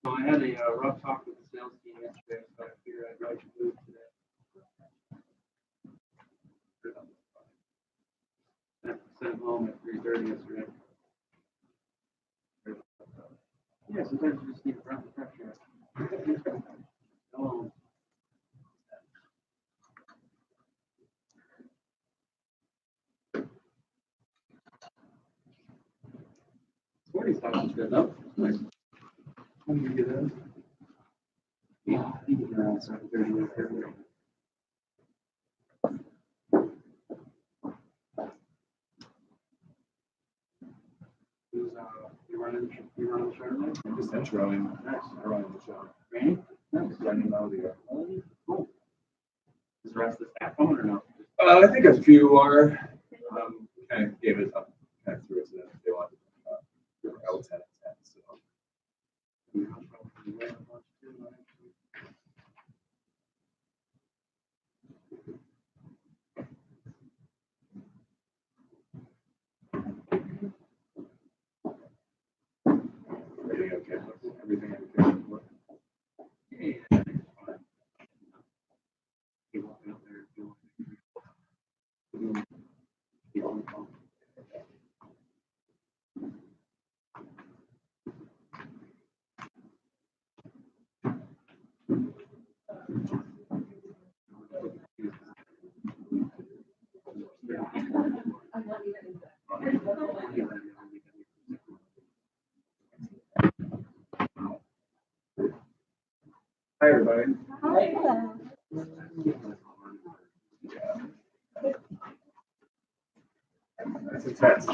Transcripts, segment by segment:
So I had a rough talk with the sales team yesterday, so I figured I'd write you move today. 10% home at 3:30 yesterday. Yeah, sometimes you just need a breath of fresh air. Oh. 40 sounds good though. Nice. When do you get in? Yeah, I think it's around 7:30 or 30. You running the show today? I'm just introing. Nice. I run the show. Randy? Nice. Running Melody. Cool. Is the rest of the staff coming or no? I think a few are. Kind of gave it up, kind of threw it to them if they wanted. I was 10 at 10. So. Everything okay? Everything okay? Yeah. Keep walking up there. Keep on the phone. Hi, everybody. That's a test.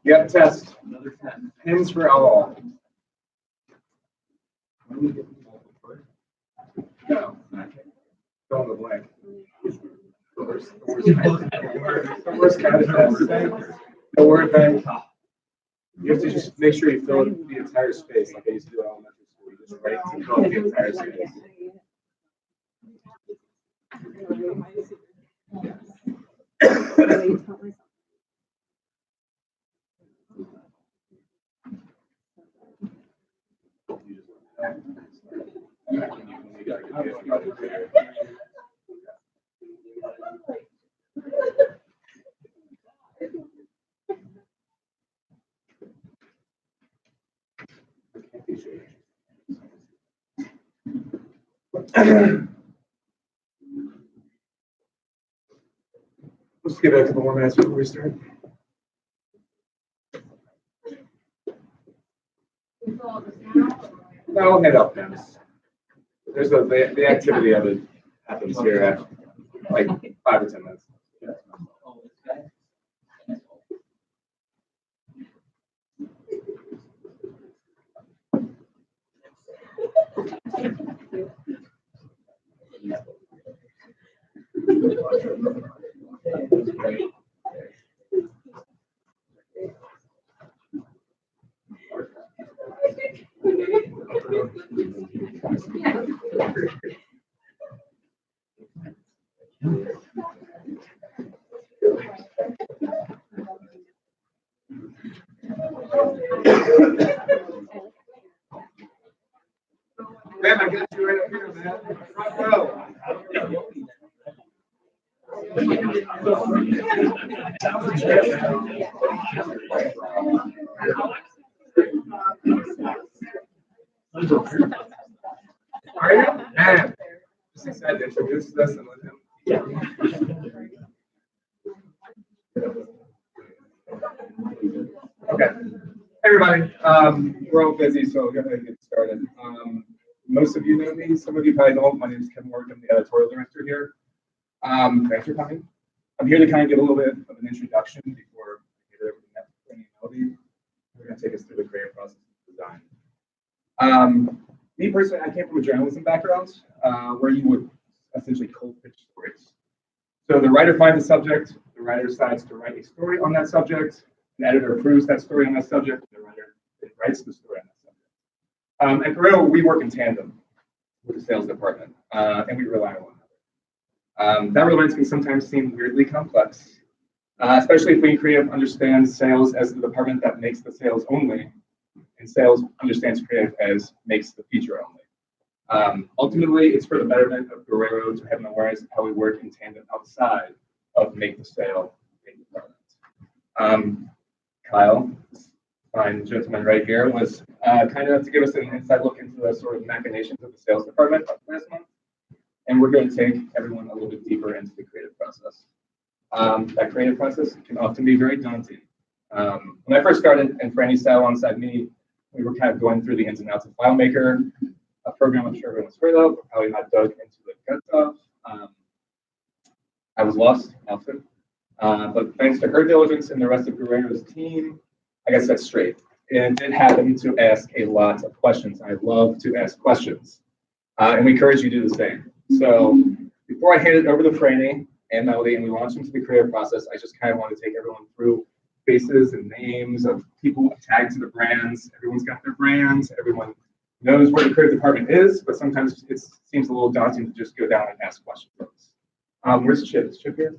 Yep, test. Another 10. Pins for all. No. Fill in the blank. The worst kind of test. The word bank. You have to just make sure you fill the entire space like I used to do at elementary school. You just write to fill the entire space. Let's give it a couple more minutes before we start. No, we'll head up now. There's the activity of it happens here at like 5 or 10 minutes. Man, I got you right up here, man. Front row. Are you? Man, just excited to introduce this and let him. Okay. Hey, everybody. We're all busy, so we're going to get started. Most of you know me. Some of you probably don't. My name is Kevin Morgan. I'm the editorial director here. Thanks for coming. I'm here to kind of give a little bit of an introduction before I get everything that's Melody. We're going to take us through the creative process of design. Me personally, I came from a journalism background where you would essentially cold pitch stories. So the writer finds a subject, the writer decides to write a story on that subject, an editor approves that story on that subject, and the writer writes the story on that subject. At Corel, we work in tandem with the sales department, and we rely on one another. That reliance can sometimes seem weirdly complex, especially if we creative understands sales as the department that makes the sales only, and sales understands creative as makes the feature only. Ultimately, it's for the betterment of Guerrero to have an awareness of how we work in tandem outside of make the sale department. Kyle, this fine gentleman right here, was kind enough to give us an inside look into the sort of machinations of the sales department last month. And we're going to take everyone a little bit deeper into the creative process. That creative process can often be very daunting. When I first started and Franny sat alongside me, we were kind of going through the ins and outs of FileMaker, a program I'm sure everyone's heard of, probably not dug into the guts of. I was lost often, but thanks to her diligence and the rest of Guerrero's team, I got set straight. And it happened to ask a lot of questions. I love to ask questions, and we encourage you to do the same. So before I hand it over to Franny and Melody and we launch into the creative process, I just kind of want to take everyone through faces and names of people tagged to the brands. Everyone's got their brands. Everyone knows where the creative department is, but sometimes it seems a little daunting to just go down and ask questions. Where's Chip? Is Chip here?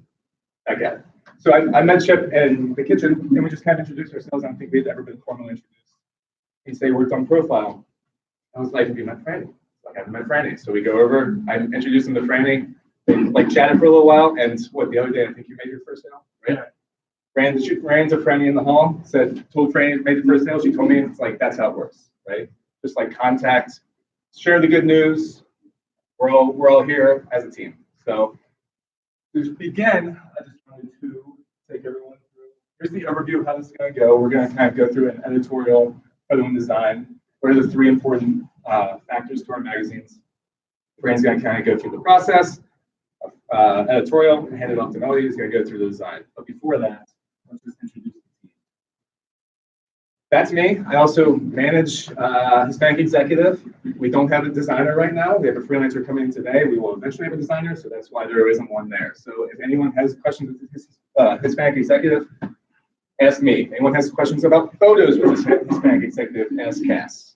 I get it. So I met Chip in the kitchen, and we just kind of introduced ourselves. I don't think we'd ever been formally introduced. He said he worked on Profile. I was like, have you met Franny? I haven't met Franny. So we go over, I introduced him to Franny, they like chatted for a little while, and what, the other day, I think you made your first sale, right? Ran to Franny in the hall, told Franny made the first sale. She told me, it's like, that's how it works, right? Just like contact, share the good news. We're all here as a team. So to begin, I just wanted to take everyone through. Here's the overview of how this is going to go. We're going to kind of go through an editorial, photo and design. What are the three important factors to our magazines? Fran's going to kind of go through the process of editorial and hand it off to Melody, who's going to go through the design. But before that, let's just introduce the team. That's me. I also manage Hispanic Executive. We don't have a designer right now. We have a freelancer coming in today. We will eventually have a designer, so that's why there isn't one there. So if anyone has questions with Hispanic Executive, ask me. Anyone has questions about photos with Hispanic Executive, ask Cass.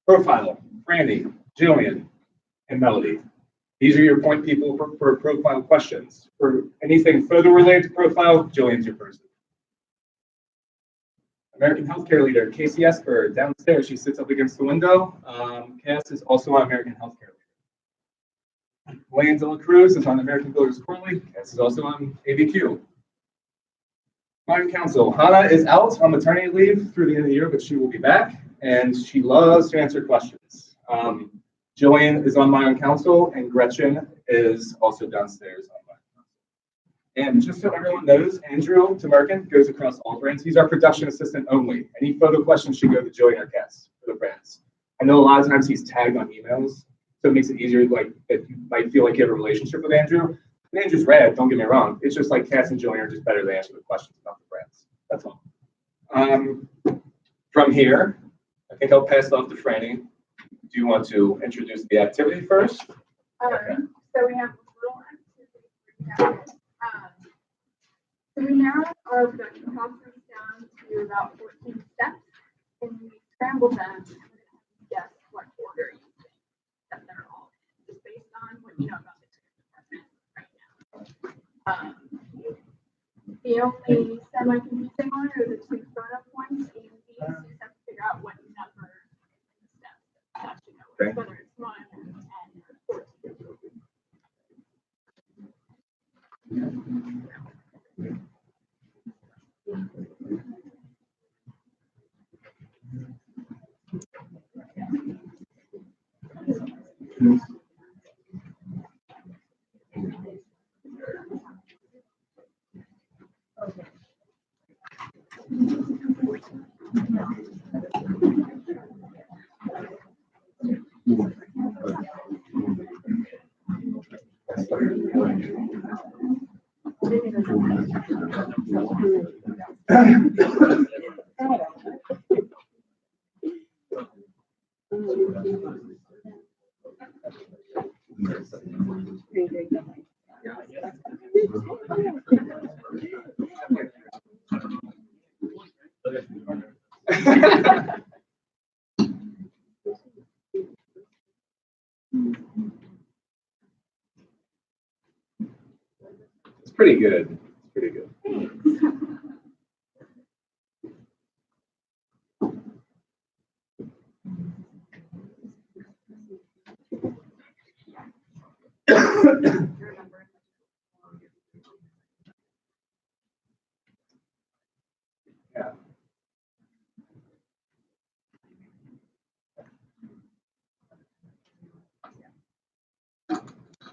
Profile, Franny, Jillian, and Melody. These are your point people for profile questions. For anything photo related to profile, Jillian's your person. American Healthcare Leader, Casey Esper, downstairs. She sits up against the window. Cass is also on American Healthcare Leader. Wayne De La Cruz is on American Builders Quarterly. Cass is also on ABQ. Client Counsel, Hannah is out on maternity leave through the end of the year, but she will be back, and she loves to answer questions. Jillian is on my own council, and Gretchen is also downstairs on my council. And just so everyone knows, Andrew Tamerkin goes across all brands. He's our production assistant only. Any photo questions should go to Jillian or Cass for the brands. I know a lot of times he's tagged on emails, so it makes it easier, like that you might feel like you have a relationship with Andrew. And Andrew's rad, don't get me wrong. It's just like Cass and Jillian are just better to answer the questions about the brands. That's all. From here, I think I'll pass it off to Franny. Do you want to introduce the activity first? Okay. So we have a little activity. So we narrowed our production process down to about 14 steps, and we scrambled them and guess what order you think that they're all in, just based on what you know about the department right now. The only semi-confusing one are the two startup ones, A and B, so you just have to figure out what number in the steps that actually know whether it's 1 and 14. pretty good. It's pretty good. Yeah.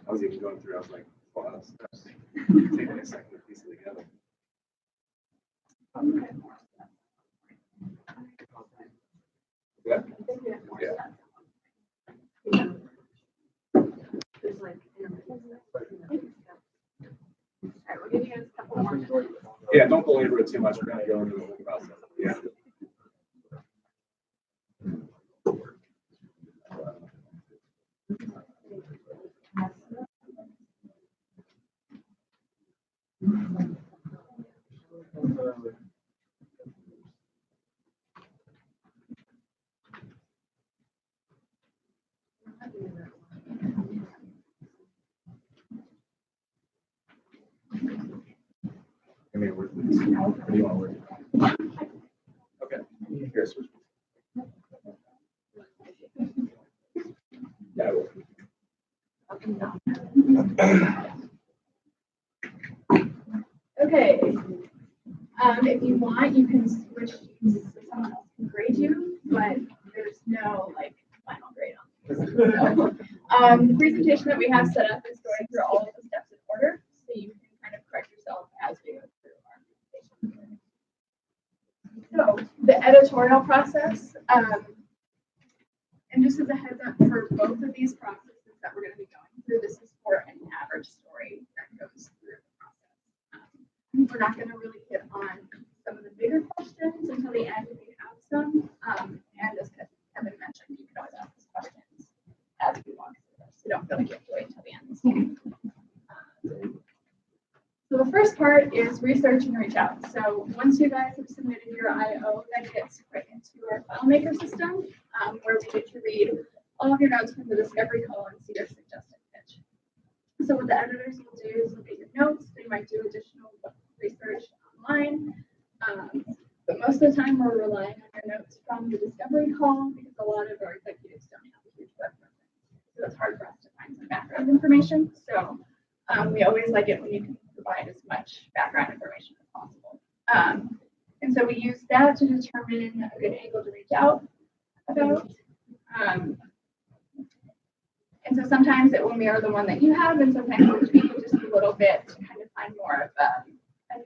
I was even going through, I was like, wow, that's taking a second to piece it together. Yeah. Yeah. Alright, we'll give you guys a couple more. Yeah, don't belabor it too much. We're gonna go into the whole process. Yeah. I mean, what do you want to work? Okay. Here, switch. Yeah, I will. Okay. If you want, you can switch teams so someone else can grade you, but there's no like final grade on this. So, the presentation that we have set up is going through all of the steps in order, so you can kind of correct yourself as we go through our presentation. So the editorial process, and just as a heads up for both of these processes that we're going to be going through, this is for an average story that goes through the process. We're not going to really hit on some of the bigger questions until the end if you have some. And as Kevin mentioned, you can always ask us questions as we walk through this. So don't feel like you have to wait until the end. So the first part is research and reach out. So once you guys have submitted your IO, that gets put into our FileMaker system, where we get to read all of your notes from the discovery call and see your suggested pitch. So what the editors will do is look at your notes. They might do additional research online. But most of the time we're relying on your notes from the discovery call because a lot of our executives don't have a huge web presence. So it's hard for us to find some background information. So we always like it when you can provide as much background information as possible. And so we use that to determine a good angle to reach out about. And so sometimes it will mirror the one that you have, and sometimes we'll tweak it just a little bit to kind of find more of a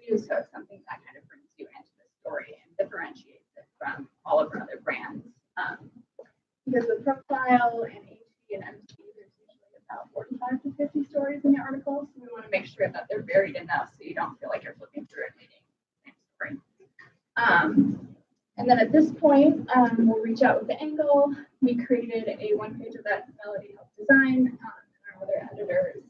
new, so it's something that kind of brings you into the story and differentiates it from all of our other brands. Because with Profile and HT and MT, there's usually about 45 to 50 stories in the article, so we want to make sure that they're varied enough so you don't feel like you're flipping through and reading the same story. And then at this point, we'll reach out with the angle. We created a one page of that Melody helped design, and our other editors,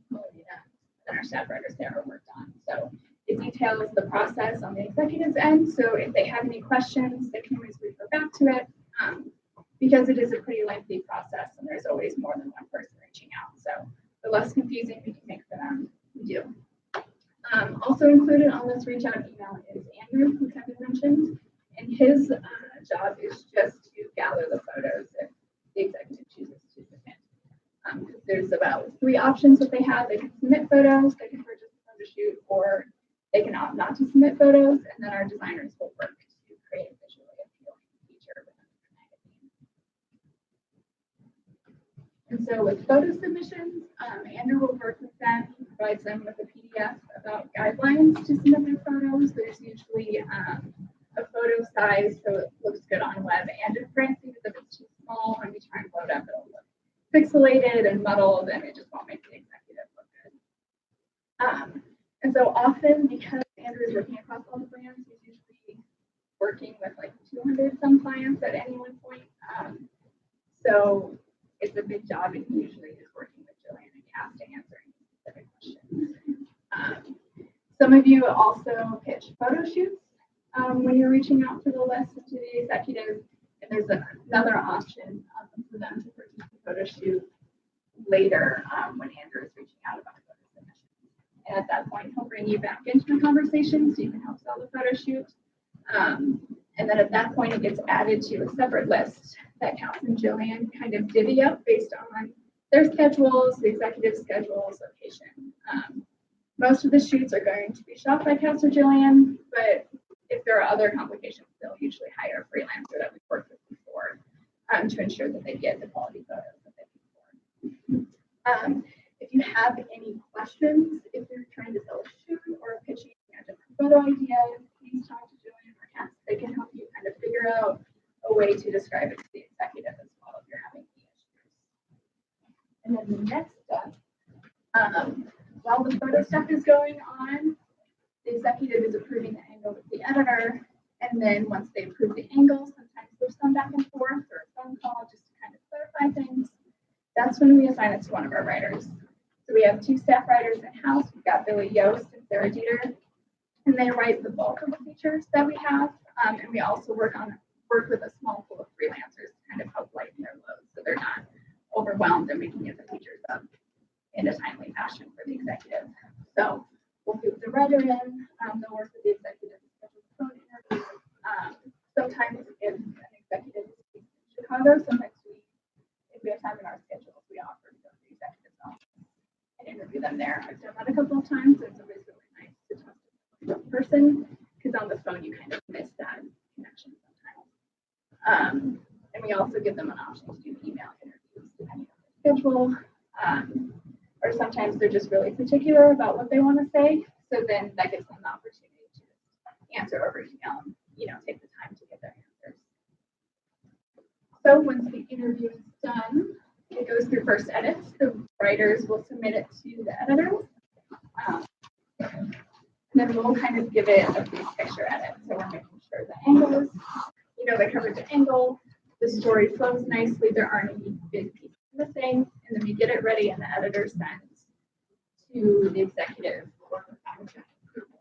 Melina, and our staff writers there are worked on. So it details the process on the executive's end. So if they have any questions, they can always refer back to it, because it is a pretty lengthy process and there's always more than one person reaching out. So the less confusing we can make for them, we do. Also included on this reach out email is Andrew, who Kevin mentioned. And his job is just to gather the photos if the executive chooses to submit. There's about 3 options that they have. They can submit photos, they can purchase a photo shoot, or they can opt not to submit photos, and then our designers will work to create a visually appealing feature within the magazine. And so with photo submissions, Andrew will work with them. He provides them with a PDF about guidelines to submit their photos. There's usually a photo size so it looks good on web and in print, because if it's too small and we try and load up, it'll look pixelated and muddled and it just won't make the executive look good. And so often, because Andrew is working across all the brands, he's usually working with like 200 some clients at any one point. So it's a big job, and he usually is working with Jillian and Cass to answer any specific questions. Some of you also pitch photo shoots when you're reaching out to the list to the executives, and there's another option for them to purchase a photo shoot later when Andrew is reaching out about photo submissions. at that point, he'll bring you back into the conversation so you can help sell the photo shoot. And then at that point, it gets added to a separate list that Cass and Jillian kind of divvy up based on their schedules, the executive schedules, location. Most of the shoots are going to be shot by Cass or Jillian, but if there are other complications, they'll usually hire a freelancer that we've worked with before to ensure that they get the quality photos that they can afford. If you have any questions, if you're trying to sell a shoot or pitching a different photo idea, please talk to Jillian or Cass. They can help you kind of figure out a way to describe it to the executive as well if you're having any issues. And then the next step, while the photo stuff is going on, the executive is approving the angle with the editor. And then once they approve the angle, sometimes there's some back and forth or a phone call just to kind of clarify things. That's when we assign it to one of our writers. So we have 2 staff writers in-house. We've got Billy Yost and Sarah Dieter, and they write the bulk of the features that we have. And we also work with a small pool of freelancers to kind of help lighten their load so they're not overwhelmed and we can get the features up in a timely fashion for the executive. So we'll put the writer in, they'll work with the executive to schedule the phone interview. Sometimes if an executive is in Chicago, sometimes if we have time in our schedules, we offer to go to the executive's office and interview them there. I've done that a couple of times, and it's always really nice to talk to the person, because on the phone you kind of miss that connection sometimes. And we also give them an option to do email interviews depending on their schedule. Or sometimes they're just really particular about what they want to say. So then that gives them the opportunity to answer over email and, take the time to get their answers. So once the interview is done, it goes through first edits. The writers will submit it to the editors. And then we'll kind of give it a brief picture edit. So we're making sure the angles, the coverage angle, the story flows nicely. There aren't any big pieces missing. And then we get it ready and the editor sends to the executive for fact check approval.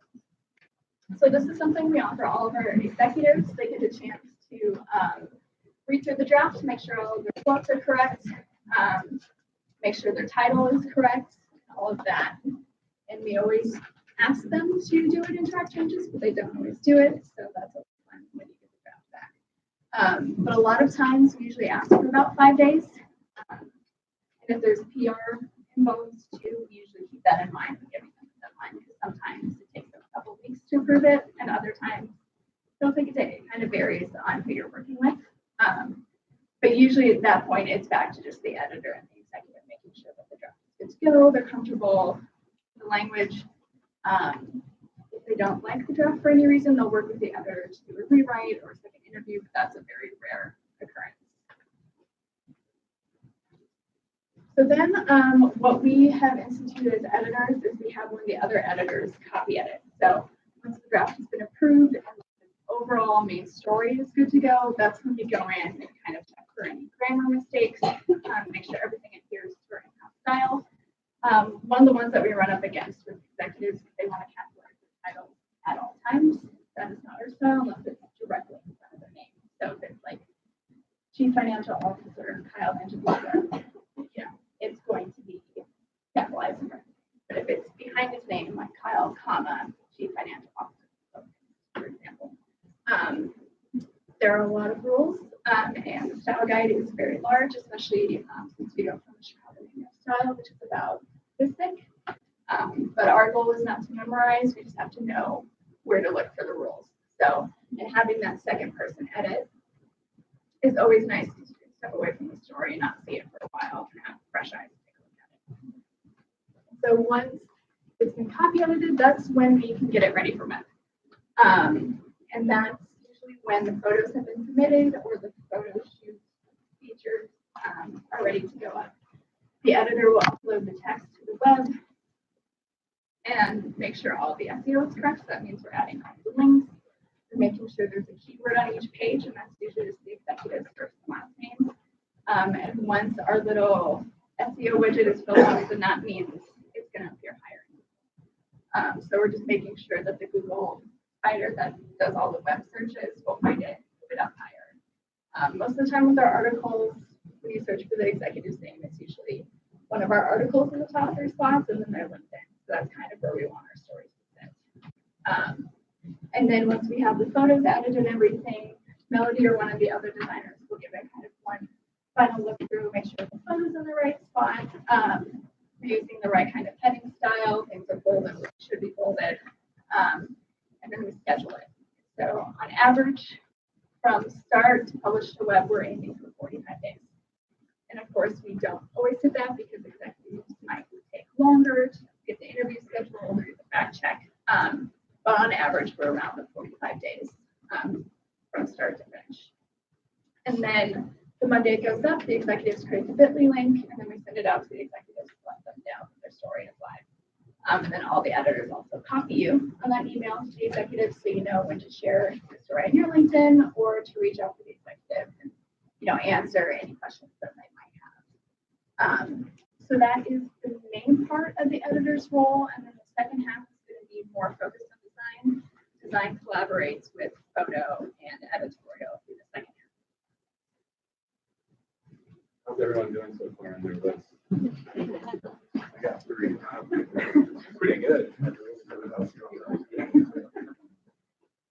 So this is something we offer all of our executives. They get a chance to read through the draft, make sure all of their quotes are correct, make sure their title is correct, all of that. And we always ask them to do it in track changes, but they don't always do it. So that's always fun when you get the draft back. But a lot of times we usually ask for about 5 days. And if there's PR involved too, we usually keep that in mind when giving them a deadline, because sometimes it takes them a couple weeks to approve it, and other times it'll take a day. It kind of varies on who you're working with. But usually at that point, it's back to just the editor and the executive making sure that the draft is good to go, they're comfortable with the language. If they don't like the draft for any reason, they'll work with the editor to do a rewrite or a second interview, but that's a very rare occurrence. So then what we have instituted as editors is we have one of the other editors copy edit. So once the draft has been approved and the overall main story is good to go, that's when we go in and kind of check for any grammar mistakes, make sure everything adheres to our in-house style. One of the ones that we run up against with executives, they want to capitalize the title at all times. That is not our style unless it's directly in front of their name. So if it's like Chief Financial Officer Kyle Angelika, it's going to be capitalized in front of him. But if it's behind his name, like Kyle, comma, Chief Financial Officer, for example, there are a lot of rules, and the style guide is very large, especially since we go from the Chicago style, which is about this thick. But our goal is not to memorize, we just have to know where to look for the rules. So, and having that second person edit is always nice because you can step away from the story and not see it for a while and have fresh eyes to take a look at it. So once it's been copy edited, that's when we can get it ready for web. And that's usually when the photos have been submitted or the photo shoot features are ready to go up. The editor will upload the text to the web and make sure all the SEO is correct. So that means we're adding all the links. We're making sure there's a keyword on each page, and that's usually just the executive's first and last name. And once our little SEO widget is filled out, then that means it's going to appear higher. So we're just making sure that the Google spider that does all the web searches will find it, move it up higher. Most of the time with our articles, when you search for the executive's name, it's usually one of our articles in the top 3 spots, and then they're LinkedIn. So that's kind of where where we want our stories to sit. And then once we have the photos added and everything, Melody or one of the other designers will give it kind of one final look through, make sure the photo's in the right spot, we're using the right kind of heading style, things are folded, which should be folded, and then we schedule it. So on average, from start to publish to web, we're aiming for 45 days. And of course, we don't always hit that because executives might take longer to get the interview scheduled or do the fact check. But on average, we're around the 45 days from start to finish. And then the Monday it goes up, the executives create the Bitly link, and then we send it out to the executives to let them know their story is live. And then all the editors also copy you on that email to the executives so you know when to share the story on your LinkedIn or to reach out to the executive and answer any questions that they might have. So that is the main part of the editor's role, and then the second half is going to be more focused on design. Design collaborates with photo and editorial through the second half. How's everyone doing so far on their list? I got 3. Pretty good.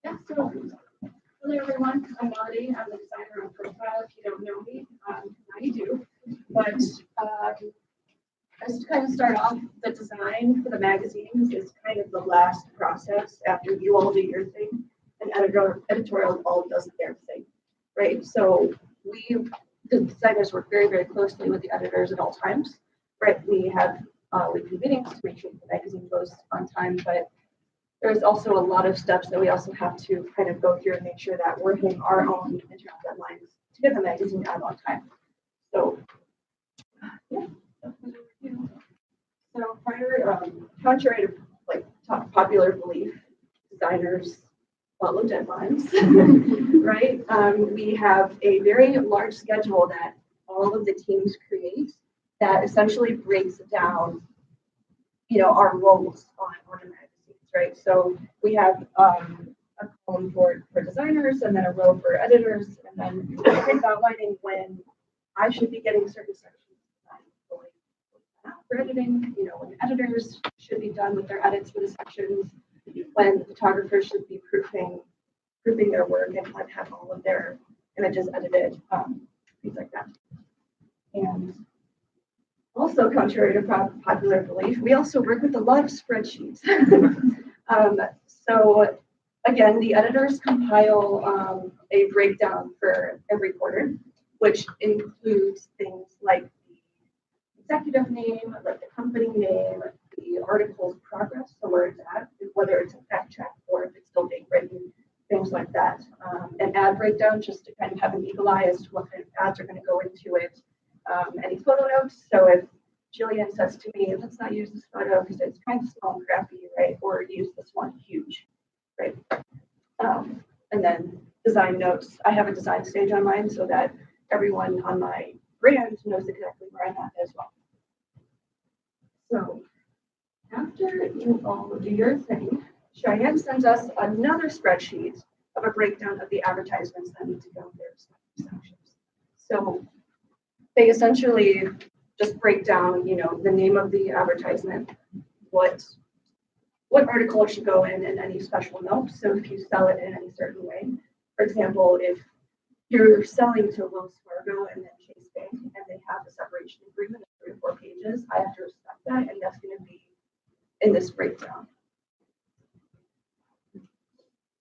Yeah, so hello everyone, I'm Melody. I'm the designer on Profile. If you don't know me, now you do. But just to kind of start off, the design for the magazines is kind of the last process after you all do your thing and editorial all does their thing, right? So the designers work very, very closely with the editors at all times, right? We have weekly meetings to make sure the magazine goes on time, but there's also a lot of steps that we also have to kind of go through and make sure that we're hitting our own internal deadlines to get the magazine out on time. So, yeah. So contrary to like popular belief, designers follow deadlines, right? We have a very large schedule that all of the teams create that essentially breaks down, our roles on the magazines, right? So we have a column for designers and then a row for editors, and then kind of outlining when I should be getting certain sections for editing, when editors should be done with their edits for the sections, when photographers should be proofing their work and have all of their images edited, things like that. And also, contrary to popular belief, we also work with a lot of spreadsheets. So again, the editors compile a breakdown for every quarter, which includes things like executive name, like the company name, the article's progress, so where it's at, whether it's a fact check or if it's still being written, things like that. An ad breakdown, just to kind of have an eagle eye as to what kind of ads are going to go into it. Any photo notes, so if Jillian says to me, let's not use this photo because it's kind of small and crappy, right? Or use this one huge, right? And then design notes. I have a design stage on mine so that everyone on my brand knows exactly where I'm at as well. So after you all do your thing, Cheyenne sends us another spreadsheet of a breakdown of the advertisements that need to go in their sections. So they essentially just break down, the name of the advertisement, what article should go in and any special notes. So if you sell it in any certain way, for example, if you're selling to Wells Fargo and then Chase Bank, and they have a separation agreement of 3 or 4 pages, I have to respect that, and that's going to be in this breakdown.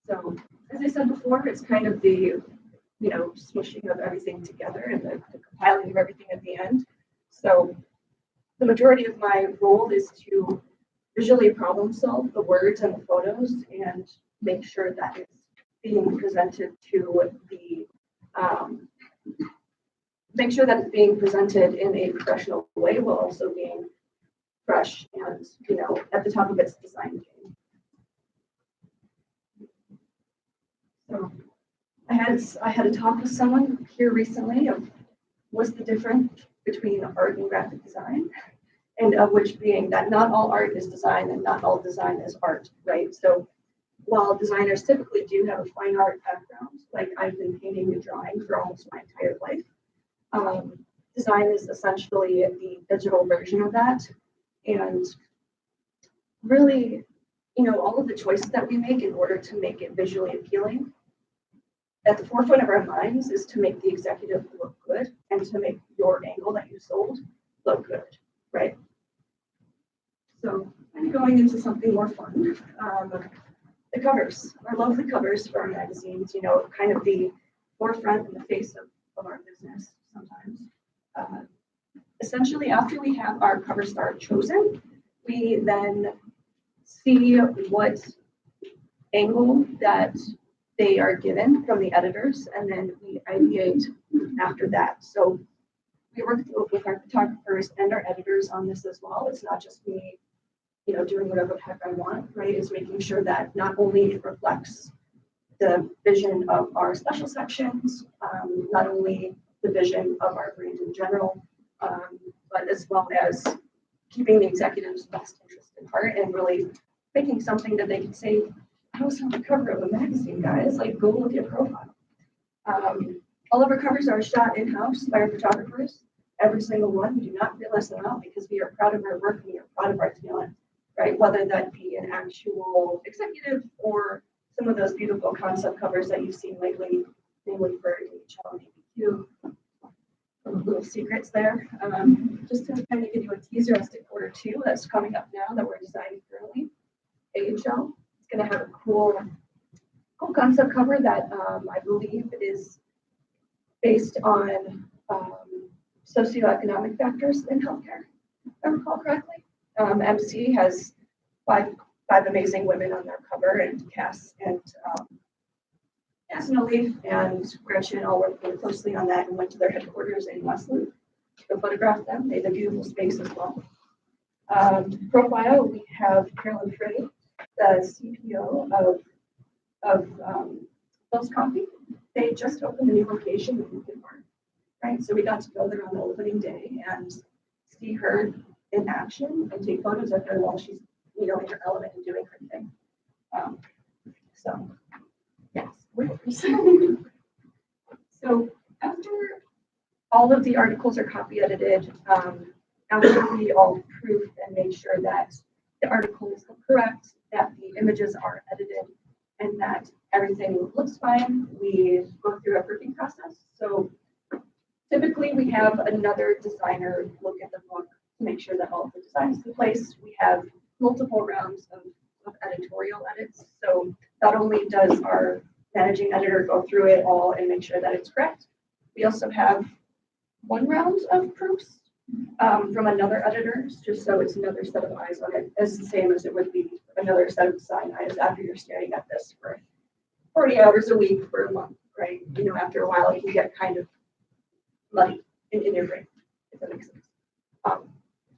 So, as I said before, it's kind of the, smushing of everything together and the compiling of everything at the end. So, the majority of my role is to visually problem solve the words and the photos and make sure that it's being presented to the make sure that it's being presented in a professional way while also being fresh and, at the top of its design game. So I had a talk with someone here recently of what's the difference between art and graphic design, and of which being that not all art is design and not all design is art, right? So while designers typically do have a fine art background, like I've been painting and drawing for almost my entire life, design is essentially the digital version of that. And really, you know, all of the choices that we make in order to make it visually appealing, at the forefront of our minds is to make the executive look good and to make your angle that you sold look good, right? So I'm going into something more fun. The covers, our lovely covers for our magazines, you know, kind of the forefront and the face of our business sometimes. Essentially, after we have our cover star chosen, we then see what angle that they are given from the editors, and then we ideate after that. So we work with our photographers and our editors on this as well. It's not just me, you know, doing whatever the heck I want, right? It's making sure that not only it reflects the vision of our special sections, not only the vision of our brand in general, but as well as keeping the executive's best interest in heart and really making something that they can say, I was on the cover of a magazine, guys, like go look at profile. All of our covers are shot in-house by our photographers. Every single one, we do not realize them out because we are proud of our work and we are proud of our talent, right? Whether that be an actual executive or some of those beautiful concept covers that you've seen lately, namely for DHL and ABQ. Little secrets there. Just to kind of give you a teaser as to Q2 that's coming up now that we're designing currently. AHL is going to have a cool concept cover that I believe is based on socioeconomic factors in healthcare, if I recall correctly. MC has five amazing women on their cover, and Cass and Olif and Gretchen all worked really closely on that and went to their headquarters in Westland to photograph them. They have a beautiful space as well. Profile, we have Carolyn Frey, the CPO of Bill's Coffee. They just opened a new location in Lincoln Park, right? So we got to go there on the opening day and see her in action and take photos of her while she's, you know, in her element and doing her thing. So, yes. So after all of the articles are copy edited, after we all proof and make sure that the articles are correct, that the images are edited, and that everything looks fine, we go through a proofing process. So typically we have another designer look at the book to make sure that all of the design is in place. We have multiple rounds of editorial edits. So not only does our managing editor go through it all and make sure that it's correct, we also have one round of proofs from another editor, just so it's another set of eyes on it, as the same as it would be another set of design eyes after you're staring at this for 40 hours a week for a month, right? You know, after a while, it can get kind of muddy in your brain, if that makes sense.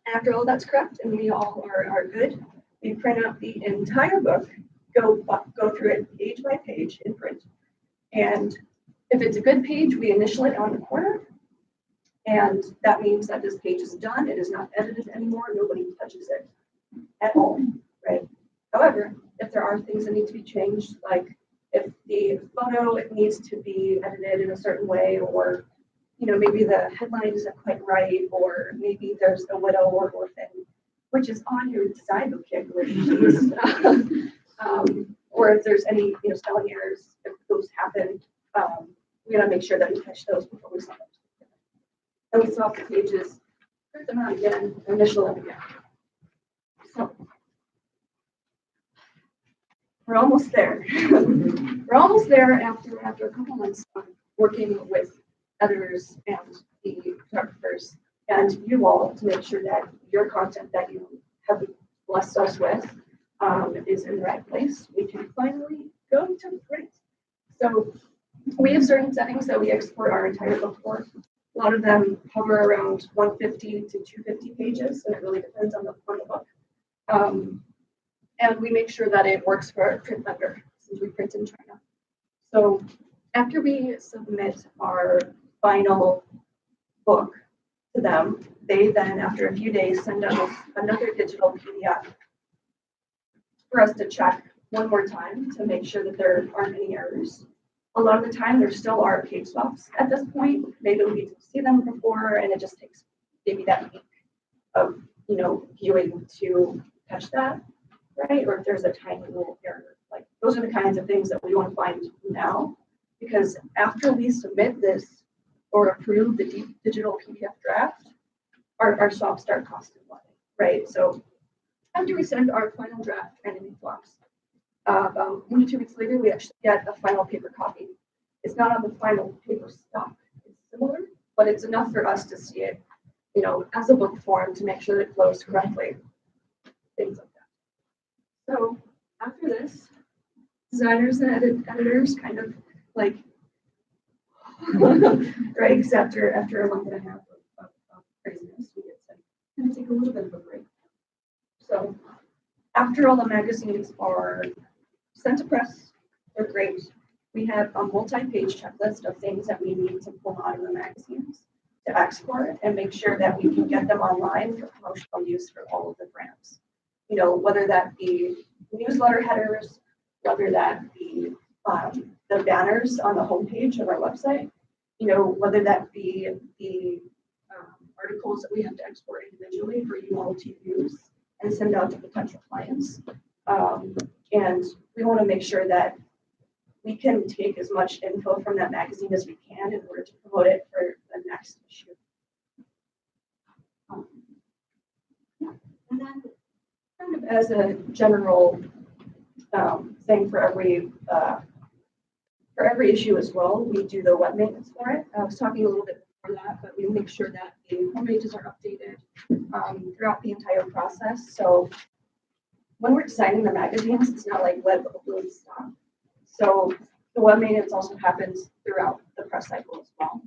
After all that's correct and we all are good, we print out the entire book, go through it page by page in print. And if it's a good page, we initial it on the corner. And that means that this page is done. It is not edited anymore. Nobody touches it at all, right? However, if there are things that need to be changed, like if the photo, it needs to be edited in a certain way, or, you know, maybe the headline isn't quite right, or maybe there's a widow or orphan, which is on your design book calculations, or if there's any, you know, spelling errors, if those happen, we gotta make sure that we catch those before we send them. And we swap the pages, print them out again, initial them again. So we're almost there. We're almost there after a couple months of working with editors and the photographers and you all to make sure that your content that you have blessed us with is in the right place. We can finally go to print. So we have certain settings that we export our entire book for. A lot of them hover around 150 to 250 pages, and it really depends on the book. And we make sure that it works for our print vendor since we print in China. So after we submit our final book to them, they then, after a few days, send us another digital PDF for us to check one more time to make sure that there aren't any errors. A lot of the time, there still are page swaps at this point. Maybe we didn't see them before, and it just takes maybe that week of, you know, viewing to catch that. right? Or if there's a tiny little error, like those are the kinds of things that we want to find now. Because after we submit this or approve the digital PDF draft, our swaps start costing money, right? So after we send our final draft entity swaps, about 1 to 2 weeks later, we actually get a final paper copy. It's not on the final paper stock. It's similar, but it's enough for us to see it, you know, as a book form to make sure that it flows correctly. Things like that. So after this, designers and editors kind of like, right? Because after a month and a half of craziness, we get to kind of take a little bit of a break. So after all the magazines are sent to press, they're great. We have a multi-page checklist of things that we need to pull out of the magazines to export and make sure that we can get them online for promotional use for all of the brands. You know, whether that be newsletter headers, whether that be the banners on the homepage of our website, you know, whether that be the articles that we have to export individually for you all to use and send out to potential clients. And we want to make sure that we can take as much info from that magazine as we can in order to promote it for the next issue. And then kind of as a general thing for every issue as well, we do the web maintenance for it. I was talking a little bit before that, but we make sure that the homepages are updated throughout the entire process. So when we're designing the magazines, it's not like web upload stop. So the web maintenance also happens throughout the press cycle as well.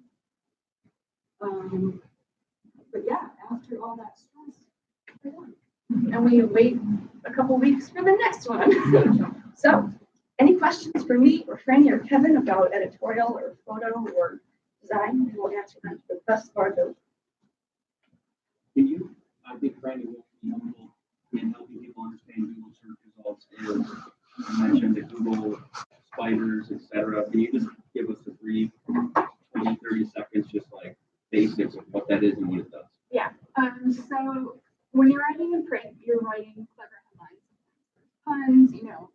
But yeah, after all that stress, we're done. And we wait a couple weeks for the next one. So, any questions for me or Franny or Kevin about editorial or photo or design? We will answer them to the best of our ability. Can you, I think Franny will be helpful in helping people understand Google search results is, you mentioned the Google spiders, et cetera. Can you just give us a brief 20, 30 seconds, just like basics of what that is and what it does? Yeah. So when you're writing in print, you're writing clever headlines, puns, you know.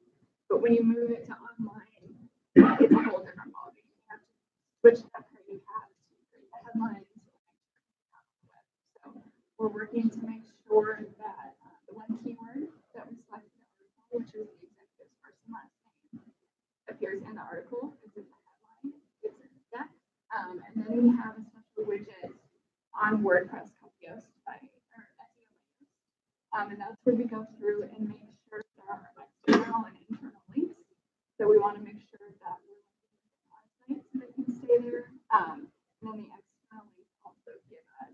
But when you move it to online, it's a whole different ballgame. You have to switch that creative hat to create the headlines. So we're working to make sure that the one keyword that we selected in the article, which is the executive's first and last name, appears in the article. It's in the headline. It's in the deck. And then we have a special widget on WordPress called Yoast by or SEO. And that's where we go through and make sure there are external and internal links. So we want to make sure that we're looking at websites so they can stay there. And then the external links also give us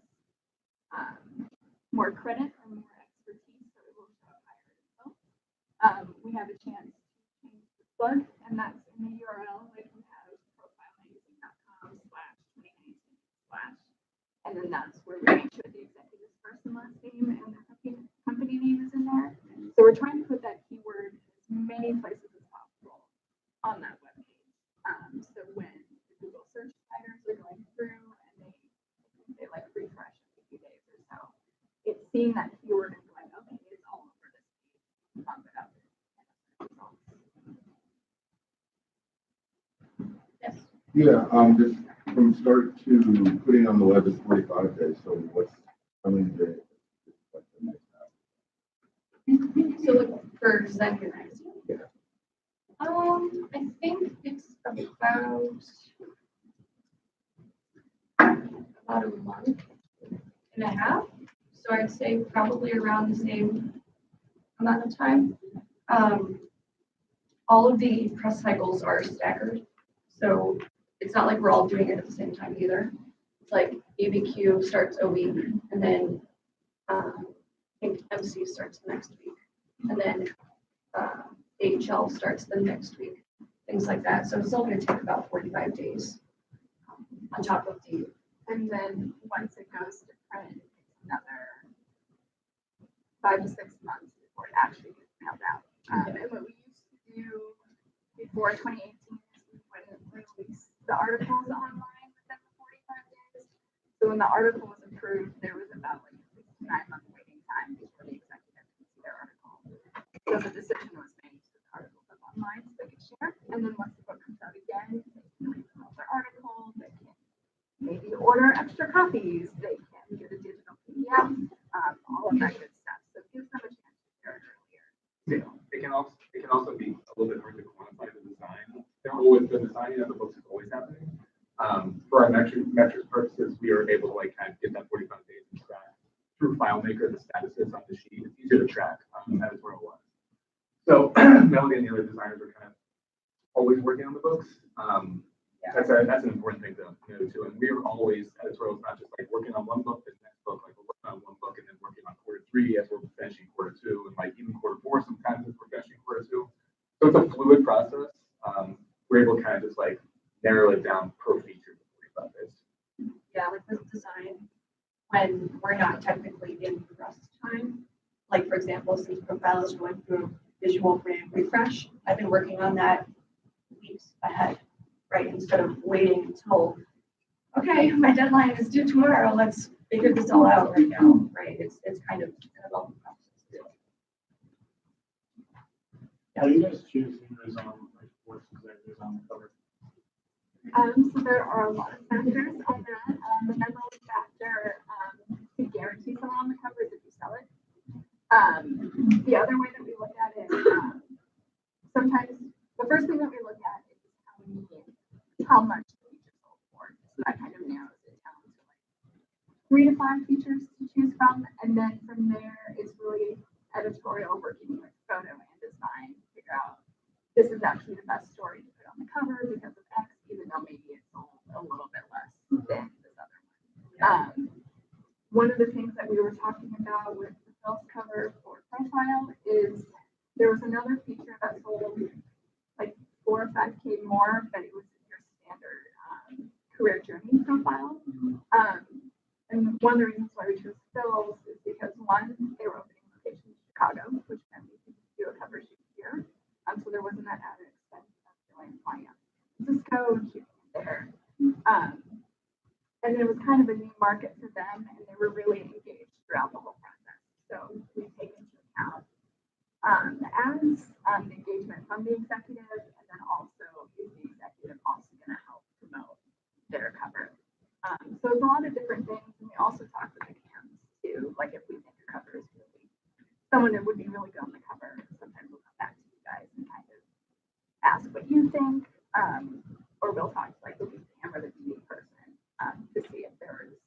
more credit or more expertise, so it will show up higher results. We have a chance to change the plug, and that's in the URL. Like we have profilemagazine.com/2019/ and then that's where we make sure the executive's first and last name and their company name is in there. So we're trying to put that keyword in as many places as possible on that web page. So when the Google search spiders are going through and they like refresh every few days or so, it's seeing that keyword and going, okay, it's all over this page. Bump it up. Yes. Yeah, just from start to putting on the web is 45 days, so what's coming day? So like for designing your magazine? Yeah. I think it's about a month and a half. So I'd say probably around the same amount of time. All of the press cycles are staggered. So it's not like we're all doing it at the same time either. It's like ABQ starts a week and then I think MC starts the next week. And then AHL starts the next week, things like that. So it's still going to take about 45 days on top of the. And then once it goes to print, it's another 5 to 6 months before it actually gets mailed out. And what we used to do before 2018 is we wouldn't release the articles online within the 45 days. So when the article was approved, there was about like a 6 to 9 month waiting time before the executive could see their article. So once a decision was made, the articles up online so they could share. And then once the book comes out again, they can read another article, they can maybe order extra copies, they can get a digital PDF, all of that good stuff. So it gives them a chance to share it earlier. Yeah, it can also be a little bit hard to quantify the design. The designing of the books is always happening. For our metrics purposes, we are able to like kind of get that 45 days and track through FileMaker the statuses on the sheet. It's easier to track editorial wise. So Melody and the other designers are kind of always working on the books. That's an important thing to know too. And we are always editorials, not just like working on one book, the next book, like we're working on one book and then working on quarter 3 as we're finishing quarter 2, and like even quarter 4 sometimes as we're finishing quarter 2. So it's a fluid process. We're able to kind of just like narrow it down per feature for 45 days. Yeah, like with design, when we're not technically in rust time, like for example, since Profile is going through visual brand refresh, I've been working on that weeks ahead, right? Instead of waiting until, okay, my deadline is due tomorrow, let's figure this all out right now, right? It's kind of a development process too. How do you guys choose who is on, like, what's executives on the cover? So there are a lot of factors on that. The number one factor to guarantee someone on the cover is if you sell it. The other way that we look at it, sometimes the first thing that we look at is how much the feature sold for. So that kind of narrows it down to like 3 to 5 features to choose from, and then from there it's really editorial working with photo and design to figure out this is actually the best story to put on the cover because of X, even though maybe it's sold a little bit less than this other one. One of the things that we were talking about with the Phil's cover for Profile is there was another feature that sold like 4 or 5K more, but it was your standard career journey profile. And one of the reasons why we chose Phil's is because one, they were opening location in Chicago, which meant we could do a cover shoot here. So there wasn't that added expense of going flying out to Cisco and shooting it there. And it was kind of a new market for them, and they were really engaged throughout the whole process. So we take into account the ads, the engagement from the executive, and then also is the executive also going to help promote their cover. So it's a lot of different things, and we also talk with the cams too. Like if we think a cover is really someone that would be really good on the cover, sometimes we'll come back to you guys and kind of ask what you think, or we'll talk to like the lead cam or the DD person to see if there is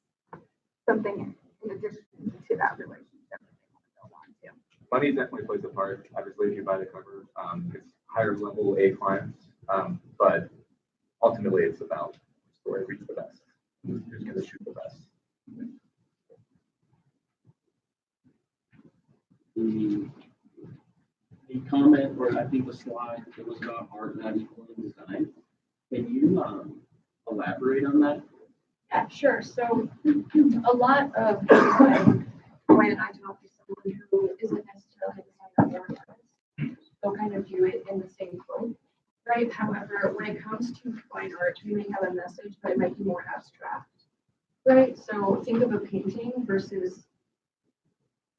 something in addition to that relationship that they want to build on too. Money definitely plays a part. Obviously, if you buy the cover, it's higher level A clients, but ultimately it's about story reach the best. Who's going to shoot the best? The comment where I think the slide, it was about art not equaling design. Can you elaborate on that? Yeah, sure. So a lot of when I talk to someone who isn't necessarily a designer or an artist, they'll kind of view it in the same boat, right? However, when it comes to fine art, we may have a message, but it might be more abstract, right? So think of a painting versus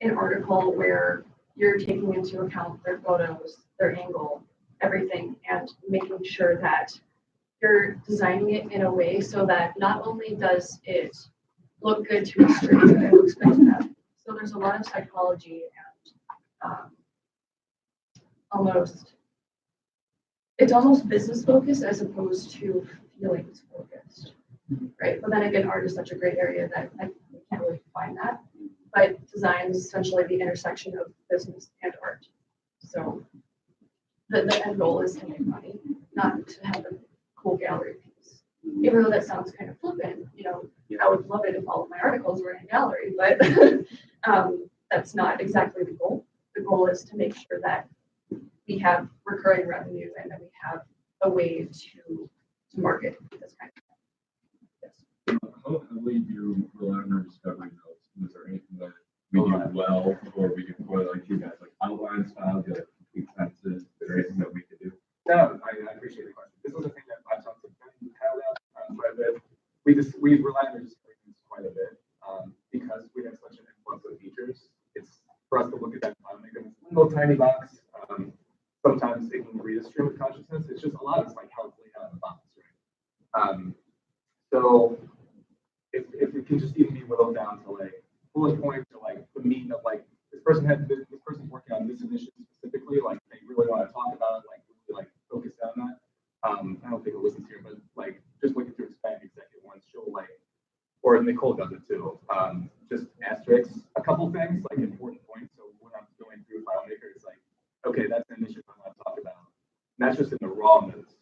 an article where you're taking into account their photos, their angle, everything, and making sure that you're designing it in a way so that not only does it look good to a stranger, it looks good to them. So there's a lot of psychology and it's almost business focused as opposed to feelings focused, right? But then again, art is such a great area that I can't really define that. But design is essentially the intersection of business and art. So the end goal is to make money, not to have a cool gallery piece. Even though that sounds kind of flippant, I would love it if all of my articles were in a gallery, but that's not exactly the goal. The goal is to make sure that we have recurring revenue and that we have a way to market this kind of thing. Yes. How heavily do you rely on our discovery notes? Is there anything that we do well or we do poorly, like you guys, like outline style, get like complete sentences? Is there anything that we could do? No, I appreciate the question. This was a thing that I talked to Ben quite a bit. We rely on the discovery notes quite a bit because we have such an influx of features. It's for us to look at that file, make a little tiny box. sometimes it can read a stream of consciousness. It's just a lot of it's like how it's laid out in the box, right? So if it can just even be whittled down to like bullet points or like the meat of like this person's working on this initiative specifically, like they really want to talk about it, like really like focus on that. I don't think it listens here, but like just looking through expand executive ones, she'll like, or Nicole does it too. Just asterisks a couple things like important points. So when I'm going through FileMaker, it's like, okay, that's an initiative I want to talk about. And that's just in the raw notes.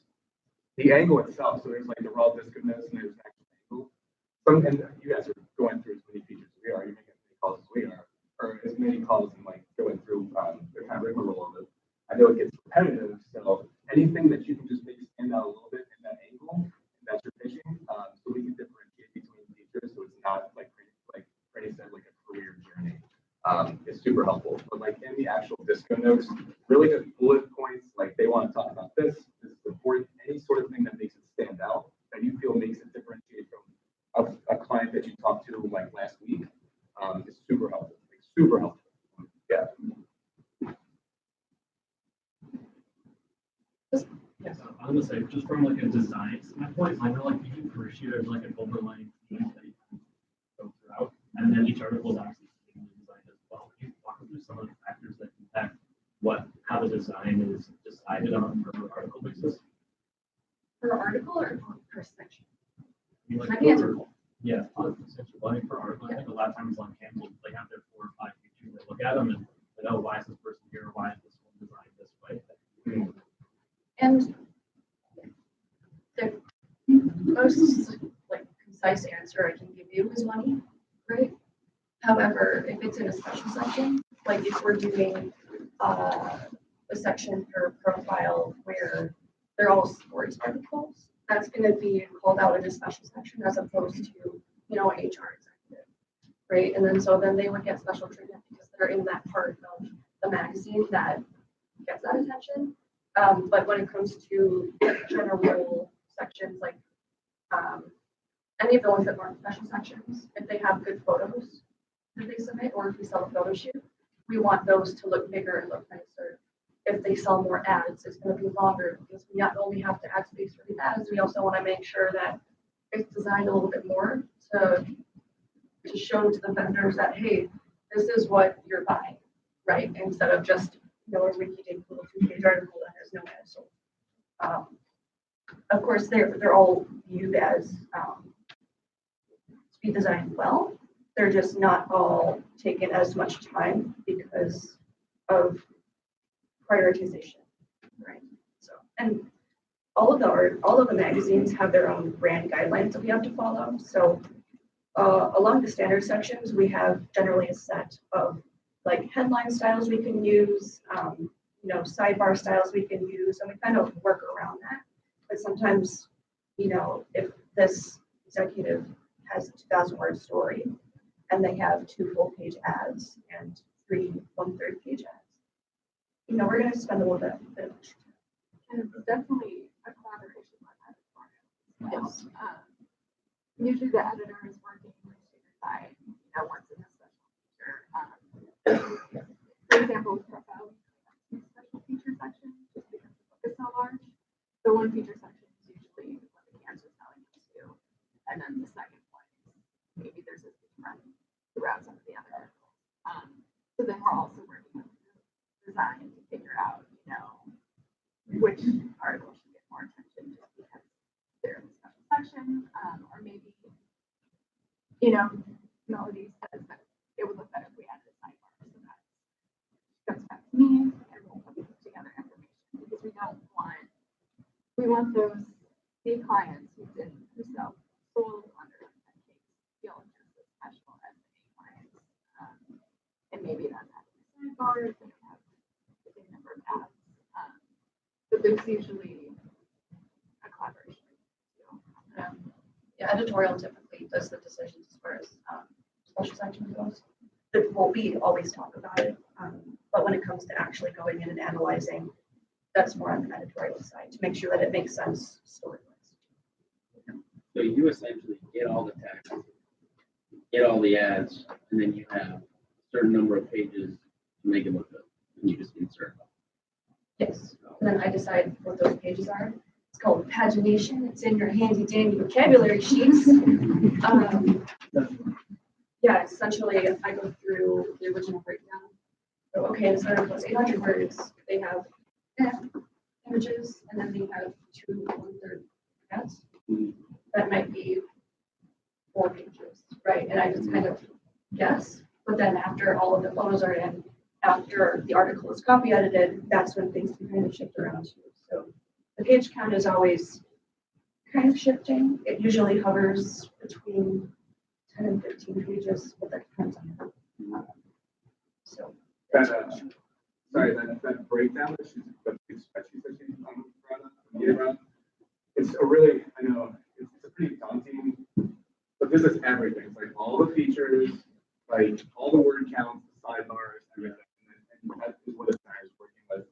The angle itself, so there's like the raw disk of notes and there's an actual angle. And you guys are going through as many features as we are. You're making as many calls as we are, or as many calls and like going through the kind of rigmarole of it. I know it gets repetitive, so anything that you can just make stand out a little bit in that angle, that's your pitching. So we can differentiate between features, so it's not like Freddie said, like a career journey. It's super helpful. But like in the actual disco notes, really good bullet points, like they want to talk about this is important, any sort of thing that makes it stand out, that you feel makes it differentiate from a client that you talked to like last week, is super helpful. Like, super helpful. Yeah. Yes, I was gonna say, just from like a design standpoint, I know like you can first year, there's like an overlaying theme that you can go throughout, and then each article is actually designed as well. Can you walk through some of the factors that impact how the design is decided on for article basis? Per article or per section? I mean, like, I can answer both. yeah, essentially, I think for article, I think a lot of times on Canva, they have their 4 or 5 features, they look at them and they know, why is this person here, why is this one designed this way? And the most like concise answer I can give you is money, right? However, if it's in a special section, like if we're doing a section per profile where they're all sports articles, that's going to be called out in a special section as opposed to, you know, an HR executive, right? And then they would get special treatment because they're in that part of the magazine that gets that attention. But when it comes to general sections, like any of the ones that aren't special sections, if they have good photos that they submit, or if we sell a photo shoot, we want those to look bigger and look nicer. If they sell more ads, it's going to be longer because we not only have to add space for the ads, we also want to make sure that it's designed a little bit more to show to the vendors that, hey, this is what you're buying, right? Instead of just, you know, a rinky-dink little 2-page article that has no ads. So, of course, they're all viewed as to be designed well. They're just not all taken as much time because of prioritization, right? So, and all of the magazines have their own brand guidelines that we have to follow. So, along the standard sections, we have generally a set of like headline styles we can use, you know, sidebar styles we can use, and we kind of work around that. But sometimes, you know, if this executive has a 2,000-word story and they have 2 full-page ads and 3 1/3 page ads, you know, we're going to spend a little bit of extra time. And it's definitely a collaboration with editorial. Yes. Usually the editor is working with the side, you know, once in a special feature. For example, with profile, we have a special feature section just because the book is so large. The one feature section is usually what the cancer is telling us to. And then the second one, maybe there's a theme throughout some of the other articles. So then we're also working with design to figure out, you know, which article should get more attention just because they're in a special section, or maybe, you know, Melody says that it would look better if we added a sidebar, so that comes back to me and we'll put together information because we want those the clients who sell sold under that case feel just as special as the A clients, and maybe that's having a sidebar if they don't have the same number of ads. But there's usually a collaboration. Yeah, editorial typically does the decisions as far as special section goes. Well, we always talk about it, but when it comes to actually going in and analyzing, that's more on the editorial side to make sure that it makes sense story-wise. So you essentially get all the text, get all the ads, and then you have a certain number of pages to make it look good, and you just insert them. Yes. and then I decide what those pages are. It's called pagination. It's in your handy dandy vocabulary sheets. Yeah, essentially, I go through the original breakdown. So, okay, this article is 800 words. They have images, and then they have 2/3 ads. That might be 4 pages, right? And I just kind of guess. But then after all of the photos are in, after the article is copy edited, that's when things can kind of shift around too. So the page count is always kind of shifting. It usually hovers between 10 and 15 pages, but that depends on it. So. That, sorry, that breakdown that she's, the big spreadsheet that she's brought up, it's a really, I know, it's a pretty daunting, but this is everything. It's like all the features, like all the word counts, the sidebars, everything. And that is what it's working with.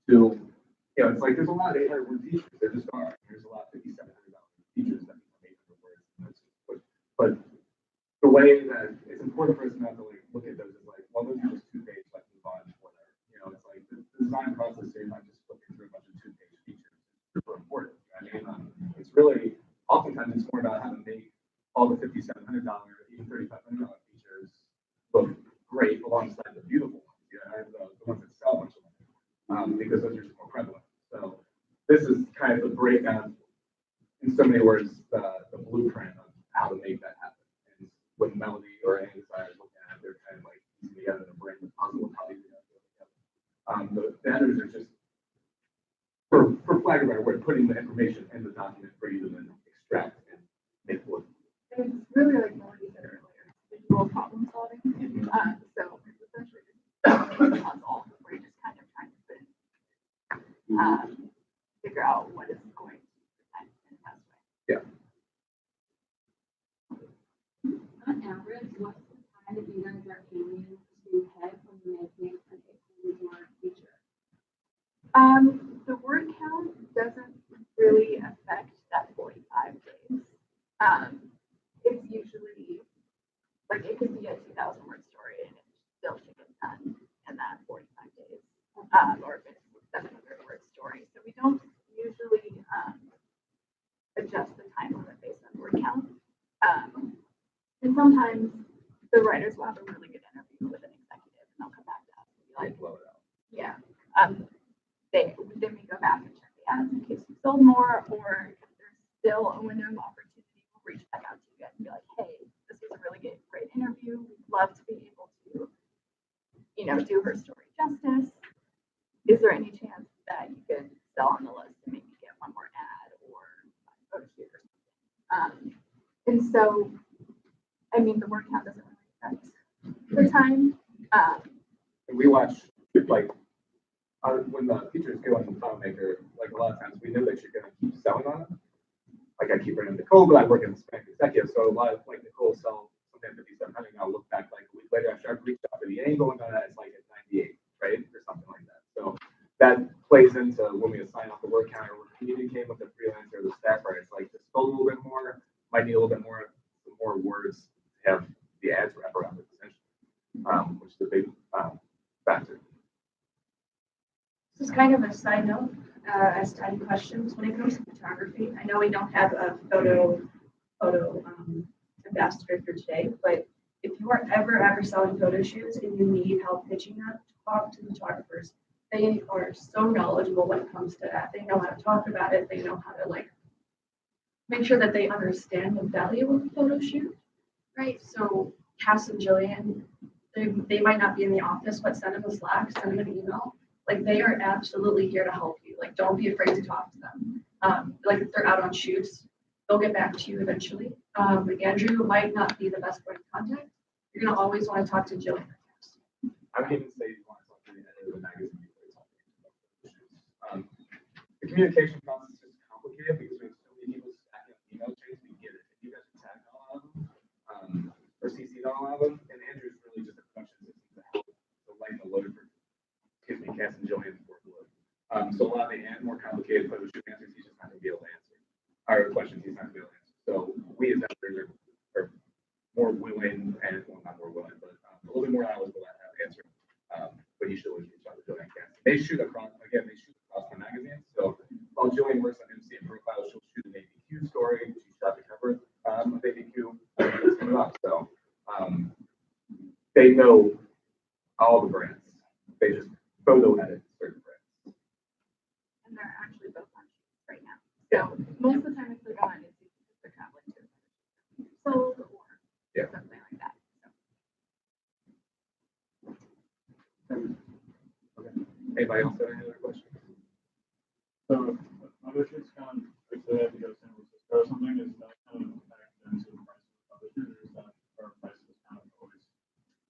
To, you know, it's like there's a lot of 800 word features. There just are. There's a lot of 5,700 features that are 800 words. And that's just, but the way that it's important for us not to like look at those as like, well, those are just 2-page, like move on, whatever. You know, it's like the design process here, not just flipping through a bunch of 2-page features. It's super important. You know? I mean, it's really oftentimes it's more about how to make all the $5,700, even $3,500 features look great alongside the beautiful ones. Yeah, and the ones that sell much of them, because those are just more prevalent. So this is kind of the breakdown, in so many words, the blueprint of how to make that happen. And with Melody or any designers looking at it, they're kind of like piecing together the brain, the puzzle of how you do that. The editors are just, for lack of a better word, putting the information in the document for you to then extract and make work. It's really like Melody said earlier, visual problem solving. So it's essentially just a puzzle where you're just kind of trying to figure out what is going to present in the best way. On average, what's the time that you guys are aiming to hit when you're making an 800-word feature? The word count doesn't really affect that 45 days. It's usually, like, it could be a 2,000 word story and it still should get done in that 45 days. Or if it's a 700 word story. So we don't usually adjust the time limit based on word count. And sometimes the writers will have a really good interview with an executive and they'll come back to us and be like, Blow it out. yeah. Then we go back and check the ads in case we sold more, or if there's still a window of opportunity, we'll reach back out to you guys and be like, hey, this was a really great interview. We'd love to be able to, you know, do her story justice. Is there any chance that you could sell on the list and maybe get one more ad or a photo shoot or something? And so, I mean, the word count doesn't really affect the time. And we watch, like, when the features go on the FileMaker, like a lot of times we know that you're going to keep selling on it. Like I keep bringing Nicole, but I work in Hispanic executive, so a lot of like Nicole sell something at 5,700. I'll look back like a week later after I've reached out to the angle and it's like at 98, right, or something like that. So that plays into when we assign off the word counter. We're communicating with the freelancer, the staffer. It's like just go a little bit more. Might need a little bit more words to have the ads wrap around it, essentially, which is a big factor. This is kind of a side note, as to any questions when it comes to photography. I know we don't have a photo ambassador for today, but if you are ever selling photo shoots and you need help pitching that, talk to photographers. They are so knowledgeable when it comes to that. They know how to talk about it. They know how to like make sure that they understand the value of a photo shoot, right? So Cass and Jillian, they might not be in the office, but send them a Slack, send them an email. Like they are absolutely here to help you. Like don't be afraid to talk to them. Like if they're out on shoots, they'll get back to you eventually. Andrew might not be the best point of contact. You're gonna always want to talk to Jillian. I would even say you want to talk to the editor of the magazine before you talk to them. The communication process is complicated because we have so many people stacking up email chains. We get it. If you guys are tagged on a lot of them, or CC'd on a lot of them, and Andrew's really just a production system to help to lighten the load for, Cass and Jillian's workload. So a lot of the more complicated photo shoot answers, he's just not going to be able to answer. Our questions, he's not going to be able to answer. So we as editors are more willing, and well, not more willing, but a little bit more knowledgeable at answering. But you should always reach out to Jillian and Cass. They shoot across know all the brands. They just photo edit certain brands. And they're actually both on shoots right now. So most of the time if they're gone, it's because they're traveling to sold or Yeah. something like that. Okay. Anybody else have any other questions? So, other shit's kind of, like, say, if you go to San Francisco or something, is that kind of factored into the price of other shit, or is that, our price is kind of always?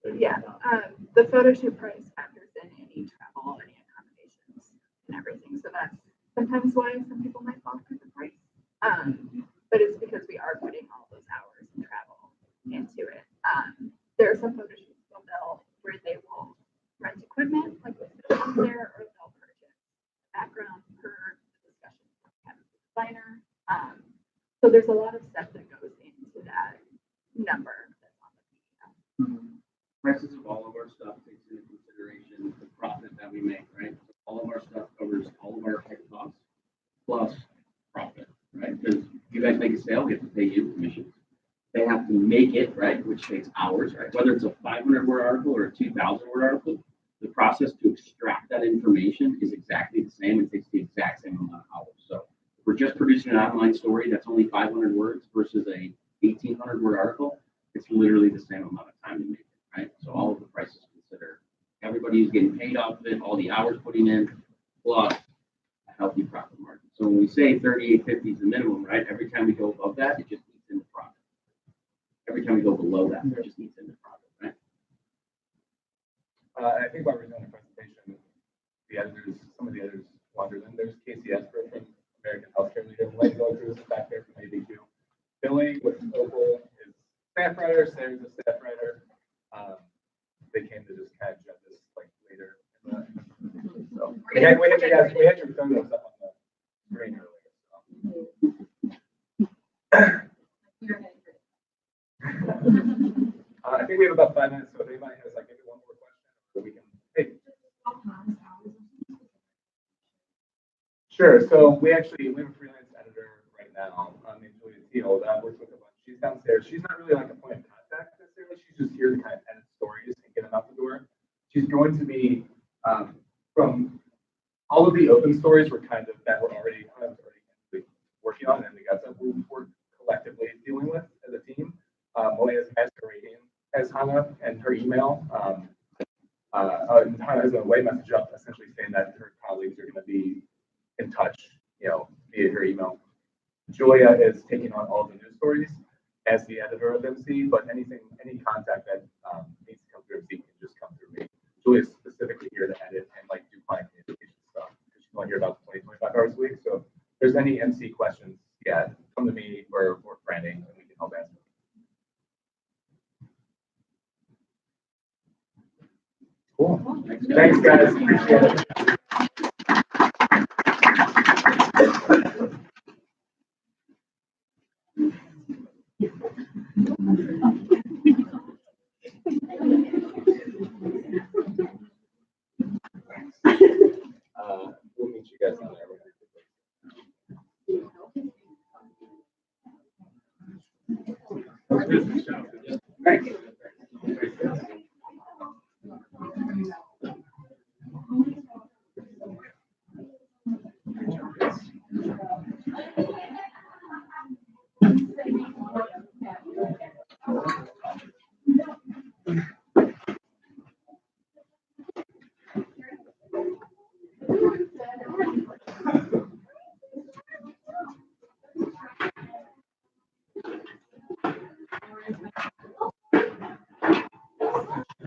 figured Yeah, out? the photo shoot price factors in any travel, any accommodations and everything. So that's sometimes why some people might fall through the price. But it's because we are putting all those hours and travel into it. There are some photo shoots where they will rent equipment, like with films there, or they'll purchase background per the discussion we have with the designer. So there's a lot of stuff that goes into that number that's on the PDF. Prices of all of our stuff takes into consideration the profit that we make, right? So all of our stuff covers all of our tech costs plus profit, right? Because you guys make a sale, we have to pay you commissions. They have to make it, right, which takes hours, right? Whether it's a 500-word article or a 2,000-word article, the process to extract that information is exactly the same. It takes the exact same amount of hours. So if we're just producing an online story that's only 500 words versus a 1,800-word article, it's literally the same amount of time to make it, right? So all of the prices consider everybody's getting paid off of it, all the hours putting in, plus a healthy profit margin. So when we say 38.50 is the minimum, right? Every time we go above that, it just eats into profit. Every time we go below that, it just eats into profit, right? I think while we're doing the presentation, the editors, some of the editors wondered, and there's Casey Esper from American Healthcare Leader, Blake Cruz is back there from ABQ. Billy with Opal is staff writer, Sarah's a staff writer. They came to just kind of judge this like later. So we had your photos up on the screen earlier. I think we have about 5 minutes, so if anybody has like maybe one more question, or we can. Hey. Sure. So we have a freelance editor right now, named Julia Teal, that works with a bunch. She's downstairs. She's not really like a point of contact necessarily. She's just here to kind of edit stories and get them out the door. She's going to be from all of the open stories that we're already working on, and we got some we're collectively dealing with as a team. Molly has masquerading as Hannah and her email. Hannah has a white message up essentially saying that her colleagues are going to be in touch, via her email. Julia is taking on all the news stories as the editor of MC, but any contact that needs to come through MC can just come through me. Julia is specifically here to edit and like do client communication stuff because she's only here about 20-25 hours a week. So if there's any MC questions, come to me or Brandy and we can help answer. Cool. Thanks, guys. Appreciate it. We'll meet you guys down there. Thanks.